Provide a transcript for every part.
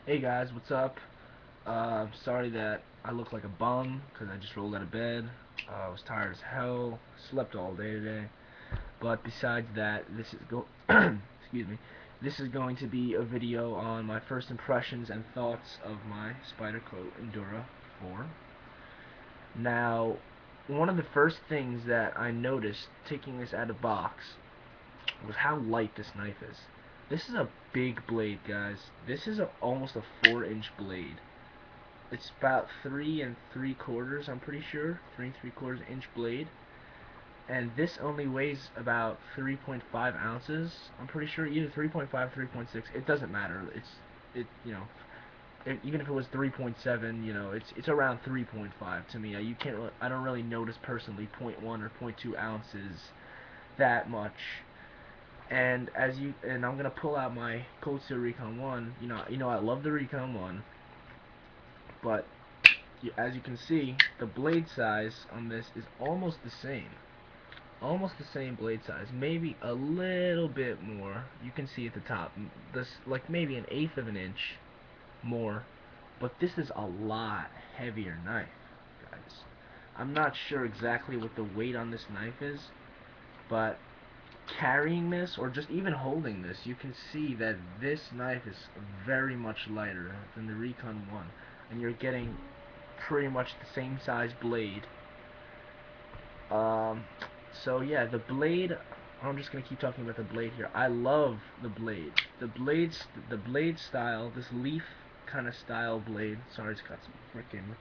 Hey guys, what's up? Sorry that I look like a bum because I just rolled out of bed. I was tired as hell, slept all day today. But besides that, excuse me. This is going to be a video on my first impressions and thoughts of my Spyderco Endura 4. Now, one of the first things that I noticed taking this out of box was how light this knife is. This is a big blade, guys. This is almost a 4-inch blade. It's about 3 3/4, I'm pretty sure, 3 3/4 inch blade, and this only weighs about 3.5 ounces. I'm pretty sure either 3.5, 3.6. It doesn't matter. Even if it was 3.7, it's around 3.5 to me. I don't really notice personally point 0.1 or point 0.2 ounces that much. And I'm gonna pull out my Cold Steel Recon 1. I love the Recon 1, but as you can see, the blade size on this is almost the same. Almost the same blade size, maybe a little bit more. You can see at the top, this like maybe an eighth of an inch more, but this is a lot heavier knife, guys. I'm not sure exactly what the weight on this knife is, but carrying this or just even holding this, you can see that this knife is very much lighter than the Recon 1, and you're getting pretty much the same size blade. Um, so yeah, the blade. I'm just gonna keep talking about the blade here. I love the blade. The blade style, this leaf kind of style blade. Sorry, it's got some freaking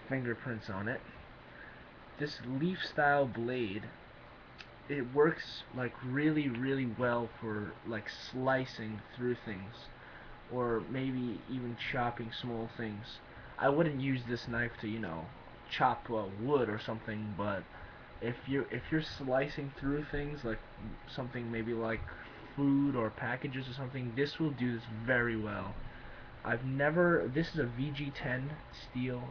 fingerprints on it. This leaf style blade, it works like really, really well for like slicing through things, or maybe even chopping small things. I wouldn't use this knife to, chop wood or something, but if you're slicing through things like something maybe like food or packages or something, this will do this very well. I've never. This is a VG10 steel.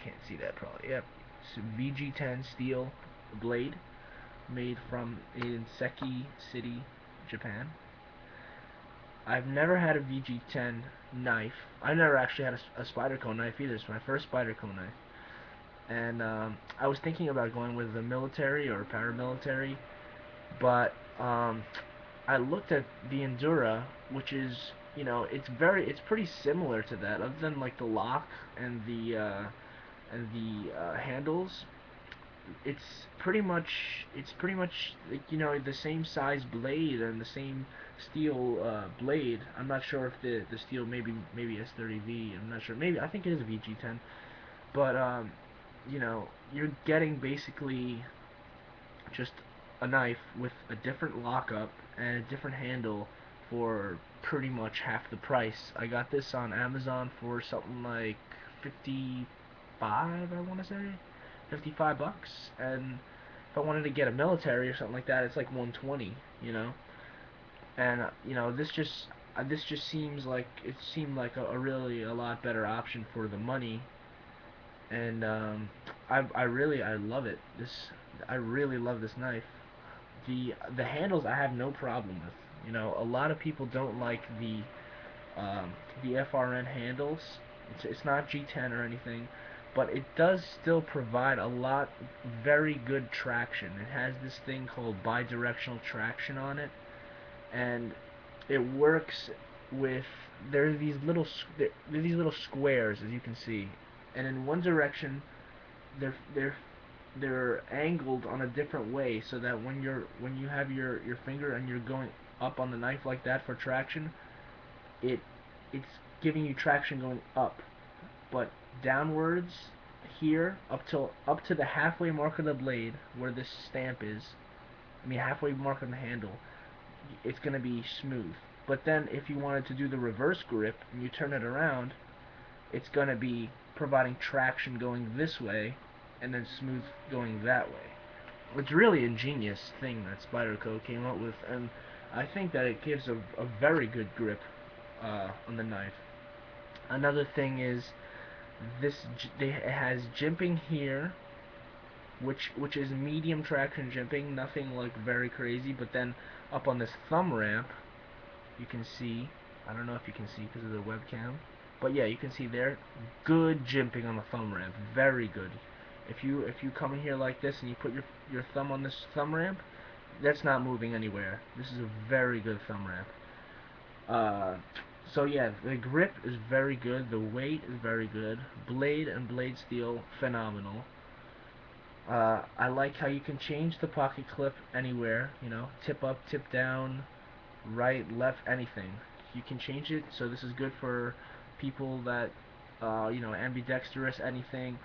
Can't see that probably. Yep, it's a VG10 steel blade made from in Seki City, Japan. I've never had a VG10 knife. I never actually had a Spyderco knife either. It's my first Spyderco knife. And I was thinking about going with the military or paramilitary, but I looked at the Endura, which is, it's pretty similar to that, other than like the lock and the handles. It's pretty much like, the same size blade and the same steel blade. I'm not sure if the steel, maybe S30V. I'm not sure. Maybe I think it is a VG10, but you're getting basically just a knife with a different lockup and a different handle for pretty much half the price. I got this on Amazon for something like 55, I want to say. $55, and if I wanted to get a military or something like that, it's like 120. And this just seemed like a really a lot better option for the money. And I love it. I really love this knife. The handles I have no problem with. A lot of people don't like the FRN handles. It's not G10 or anything, but it does still provide a lot very good traction. It has this thing called bidirectional traction on it, and it works with there are these little squares, as you can see, and in one direction they're they're they're angled on a different way, so that when you have your finger and you're going up on the knife like that for traction, it it's giving you traction going up, but downwards here up to the halfway mark of the blade where this stamp is. I mean, halfway mark on the handle, it's going to be smooth. But then if you wanted to do the reverse grip and you turn it around, it's going to be providing traction going this way and then smooth going that way. It's really ingenious thing that Spyderco came up with, and I think that it gives a very good grip on the knife. Another thing is it has jimping here, which is medium traction jimping, nothing like very crazy. But then up on this thumb ramp, you can see I don't know if you can see because of the webcam, but yeah, you can see there. Good jimping on the thumb ramp, very good. If you come in here like this and you put your thumb on this thumb ramp, that's not moving anywhere. This is a very good thumb ramp. Uh, so yeah, the grip is very good. The weight is very good. Blade and blade steel, phenomenal. I like how you can change the pocket clip anywhere. You know, tip up, tip down, right, left, anything. You can change it. So this is good for people that, you know, ambidextrous, anything.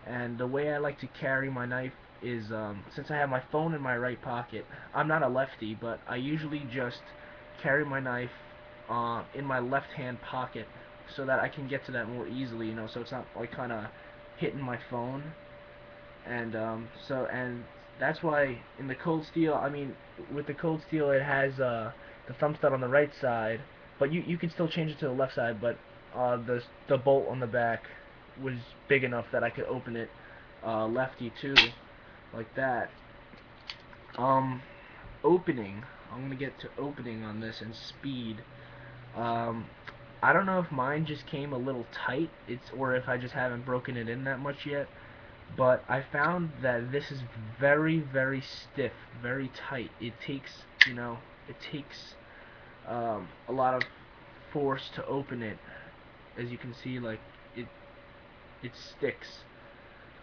And the way I like to carry my knife is, since I have my phone in my right pocket, I'm not a lefty, but I usually just carry my knife in my left hand pocket so that I can get to that more easily, you know, so it's not like kind of hitting my phone. And and that's why in the cold steel, I mean, with the cold steel it has the thumb stud on the right side, but you can still change it to the left side, but the bolt on the back was big enough that I could open it lefty too, like that. Um, Opening. I'm gonna get to opening on this and speed. Um, I don't know if mine just came a little tight, or if I just haven't broken it in that much yet. But I found that this is very, very stiff, very tight. It takes, you know, it takes a lot of force to open it. As you can see, like it, it sticks.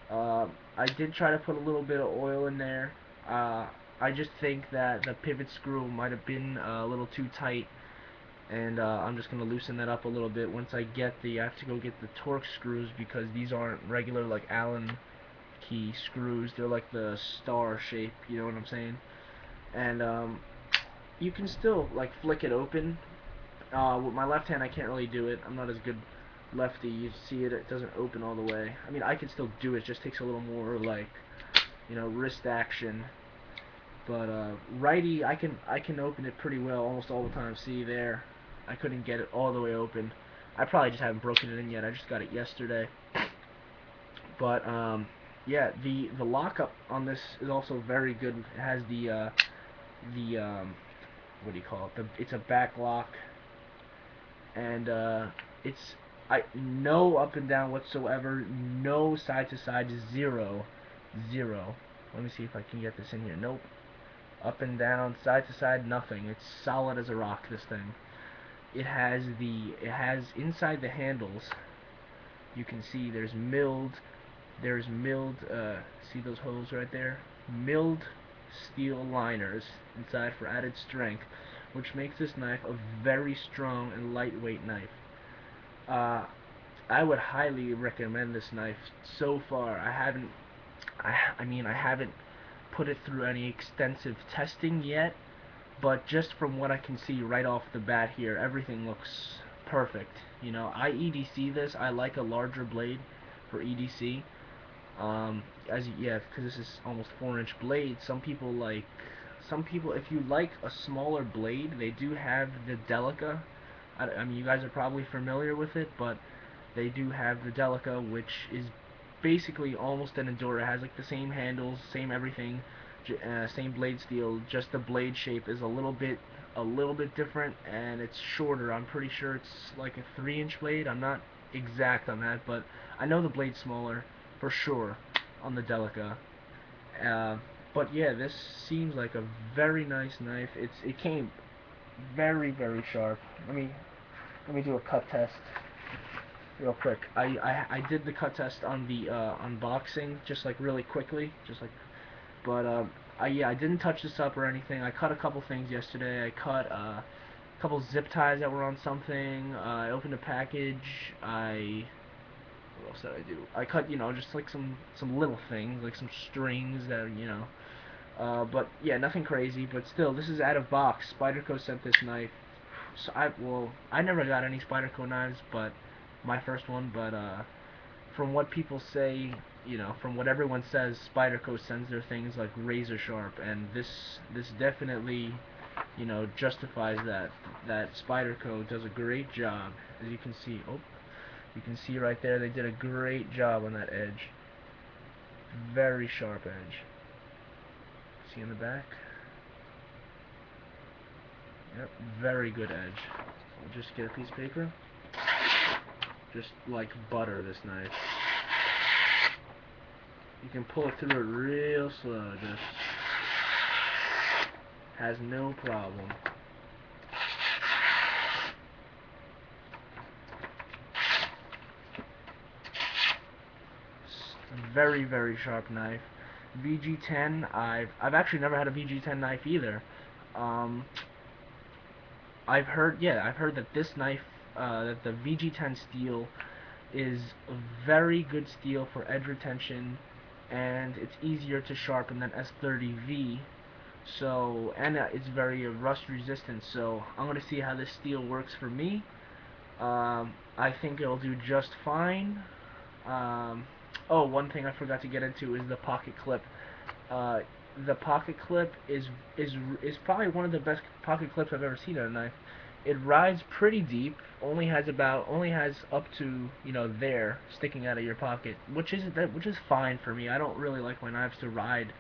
I did try to put a little bit of oil in there. Uh, I just think that the pivot screw might have been a little too tight, and I'm just gonna loosen that up a little bit. Once I get I have to go get the Torx screws because these aren't regular like Allen key screws. They're like the star shape, you know what I'm saying? And you can still like flick it open. With my left hand, I can't really do it. I'm not as good lefty. You see it; it doesn't open all the way. I mean, I can still do it. It just takes a little more like, you know, wrist action. But righty, I can open it pretty well almost all the time. See there, I couldn't get it all the way open. I probably just haven't broken it in yet. I just got it yesterday. But yeah, the lockup on this is also very good. It has the what do you call it? It's a back lock, and it's no up and down whatsoever, no side to side, zero, zero. Let me see if I can get this in here. Nope. Up and down, side to side, nothing. It's solid as a rock. This thing. It has inside the handles. You can see there's milled, see those holes right there? Milled steel liners inside for added strength, which makes this knife a very strong and lightweight knife. Uh, I would highly recommend this knife. So far, I mean, I haven't put it through any extensive testing yet, but just from what I can see right off the bat here, everything looks perfect. You know, I EDC this. I like a larger blade for EDC. Yeah, because this is almost 4-inch blade. Some people, if you like a smaller blade, they do have the Delica. I mean, you guys are probably familiar with it, but they do have the Delica, which is basically almost an endura. It has like the same handles, same everything, same blade steel. Just the blade shape is a little bit different, and it's shorter. I'm pretty sure it's like a 3-inch blade. I'm not exact on that, but I know the blade's smaller for sure on the Delica. Uh, but yeah, this seems like a very nice knife. It came very, very sharp. Let me do a cut test real quick. I did the cut test on the unboxing just like really quickly, just like, but yeah, I didn't touch this up or anything. I cut a couple things yesterday. I cut a couple zip ties that were on something. I opened a package. What else did I do? I cut, you know, just like some little things, like some strings that, you know. But yeah, nothing crazy. But still, this is out of box. Spyderco sent this knife. So I never got any Spyderco knives, but my first one. But from what people say, you know, from what everyone says, Spyderco sends their things like razor sharp, and this definitely, you know, justifies that Spyderco does a great job. As you can see, you can see right there, they did a great job on that edge. Very sharp edge. See in the back? Yep, very good edge. I'll just get a piece of paper. Just like butter this knife. You can pull it through it real slow, just has no problem. Very, very sharp knife. VG10, I've actually never had a VG10 knife either. Um, I've heard that this knife, that the VG10 steel is a very good steel for edge retention, and it's easier to sharpen than S30V. So, and it's very rust resistant. So, I'm gonna see how this steel works for me. I think it'll do just fine. Oh, one thing I forgot to get into is the pocket clip. Uh, the pocket clip is probably one of the best pocket clips I've ever seen on a knife. It rides pretty deep, only has up to, there sticking out of your pocket, which is fine for me. I don't really like my knives to ride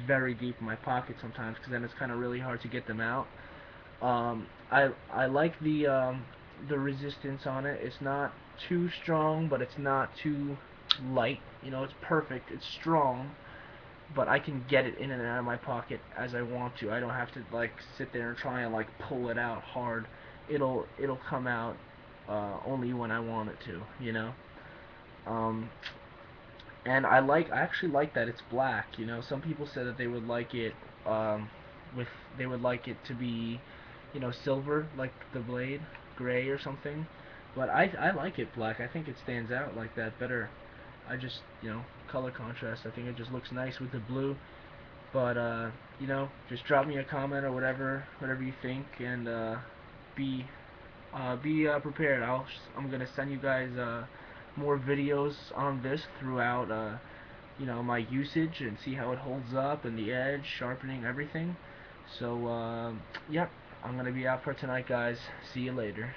very deep in my pocket sometimes, because then it's kind of really hard to get them out. I like the resistance on it. It's not too strong, but it's not too light. It's perfect. It's strong, but I can get it in and out of my pocket as I want to. I don't have to like sit there and try and like pull it out hard. It'll come out only when I want it to. Um, and I actually like that it's black. Some people said that they would like it with they would like it to be, silver, like the blade, gray or something. But I like it black. I think it stands out like that better. I just, color contrast. I think it just looks nice with the blue. But just drop me a comment or whatever you think, and be prepared. I'm gonna send you guys more videos on this throughout my usage, and see how it holds up and the edge, sharpening, everything. So yep, I'm gonna be out for tonight, guys. See you later.